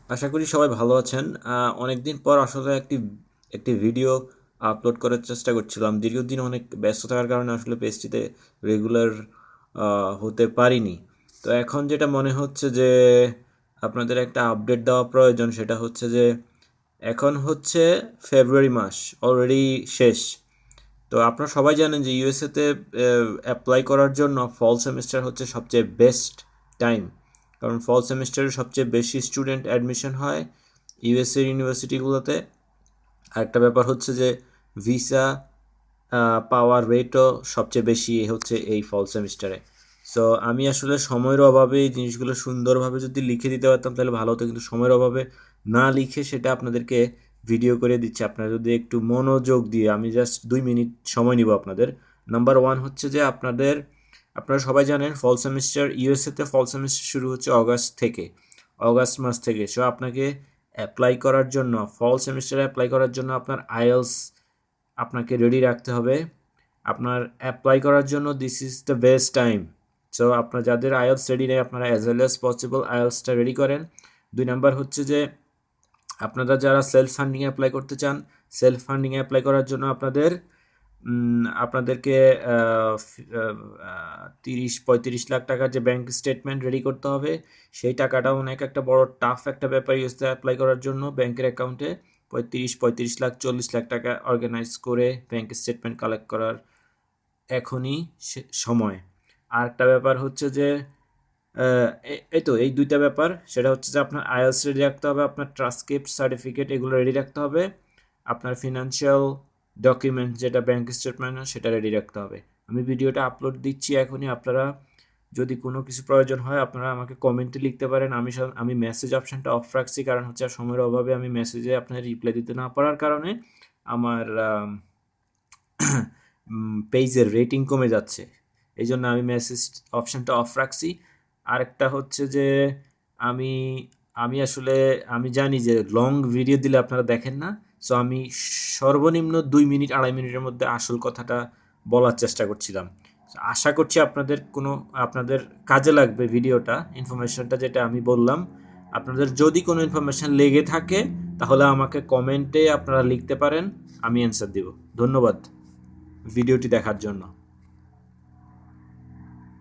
আশা করি সবাই ভালো আছেন। অনেকদিন পর আসলে একটি একটি ভিডিও আপলোড করার চেষ্টা করছিলাম। দীর্ঘদিন অনেক ব্যস্ত থাকার কারণে আসলে পেজটিতে রেগুলার হতে পারিনি। তো এখন যেটা মনে হচ্ছে যে আপনাদের একটা আপডেট দেওয়া প্রয়োজন, সেটা হচ্ছে যে এখন হচ্ছে ফেব্রুয়ারি মাস অলরেডি শেষ। তো আপনারা সবাই জানেন যে ইউএসএতে অ্যাপ্লাই করার জন্য ফল সেমিস্টার হচ্ছে সবচেয়ে বেস্ট টাইম। কারণ ফল সেমিস্টারে সবচেয়ে বেশি স্টুডেন্ট অ্যাডমিশন হয় ইউএসএ ইউনিভার্সিটিগুলোতে। আরেকটা ব্যাপার হচ্ছে যে ভিসা পাওয়ার রেটও সবচেয়ে বেশি হচ্ছে এই ফল সেমিস্টারে। সো আমি আসলে সময়ের অভাবে এই জিনিসগুলো সুন্দরভাবে যদি লিখে দিতে পারতাম তাহলে ভালো হতো, কিন্তু সময়ের অভাবে না লিখে সেটা আপনাদেরকে ভিডিও করে দিচ্ছি। আপনারা যদি একটু মনোযোগ দিয়ে, আমি জাস্ট 2 মিনিট সময় নিব আপনাদের। নাম্বার ওয়ান হচ্ছে যে আপনারা সবাই জানেন ফল সেমিস্টার ইউএসএতে ফল সেমিস্টার শুরু হচ্ছে অগাস্ট মাস থেকে। সো আপনাকে অ্যাপ্লাই করার জন্য, ফল সেমিস্টারে অ্যাপ্লাই করার জন্য আপনার আইএলস আপনাকে রেডি রাখতে হবে। আপনার অ্যাপ্লাই করার জন্য this is the best time. So আপনার যাদের আইএলস রেডি নেই, আপনারা অ্যাজ ওয়েল অ্যাজ পসিবল আইএলসটা রেডি করেন। 2 নাম্বার হচ্ছে যে আপনারা যারা সেলফ ফান্ডিংয়ে অ্যাপ্লাই করতে চান, সেলফ ফান্ডিংয়ে অ্যাপ্লাই করার জন্য আপনাদেরকে 30-35 লাখ টাকার যে ব্যাংক স্টেটমেন্ট রেডি করতে হবে। সেই টাকাটা অনেক একটা বড় টাফ একটা ব্যাপার ইউএসএ অ্যাপ্লাই করার জন্য। ব্যাংকের অ্যাকাউন্টে 35-35 লাখ 40 লাখ টাকা অর্গানাইজ করে ব্যাংক স্টেটমেন্ট কালেক্ট করার এখনই সময়। আর একটা ব্যাপার হচ্ছে যে এই তো এই 2টা ব্যাপার, সেটা হচ্ছে যে আপনার আইএলস রেডি রাখতে হবে, আপনার ট্রান্সক্রিপ্ট সার্টিফিকেট এগুলো রেডি রাখতে হবে, আপনার ফিনান্সিয়াল ডকুমেন্ট যেটা ব্যাংক স্টেটমেন্ট সেটা রেডি রাখতে হবে। আমি ভিডিওটা আপলোড দিচ্ছি এখনই। আপনারা যদি কোনো কিছু প্রয়োজন হয় আপনারা আমাকে কমেন্টে লিখতে পারেন। আমি মেসেজ অপশানটা অফ রাখছি, কারণ হচ্ছে সময়ের অভাবে আমি মেসেজে আপনার রিপ্লাই দিতে না পারার কারণে আমার পেজের রেটিং কমে যাচ্ছে। এই জন্য আমি মেসেজ অপশানটা অফ রাখছি। আরেকটা হচ্ছে যে আমি আমি আসলে আমি জানি যে লং ভিডিও দিলে আপনারা দেখেন না। সো আমি সর্বনিম্ন 2 মিনিট 2.5 মিনিটের মধ্যে আসল কথাটা বলার চেষ্টা করছিলাম। আশা করছি আপনাদের কাজে লাগবে ভিডিওটা, ইনফরমেশনটা যেটা আমি বললাম। আপনাদের যদি কোনো ইনফরমেশন লেগে থাকে তাহলে আমাকে কমেন্টে আপনারা লিখতে পারেন, আমি অ্যান্সার দেব। ধন্যবাদ ভিডিওটি দেখার জন্য।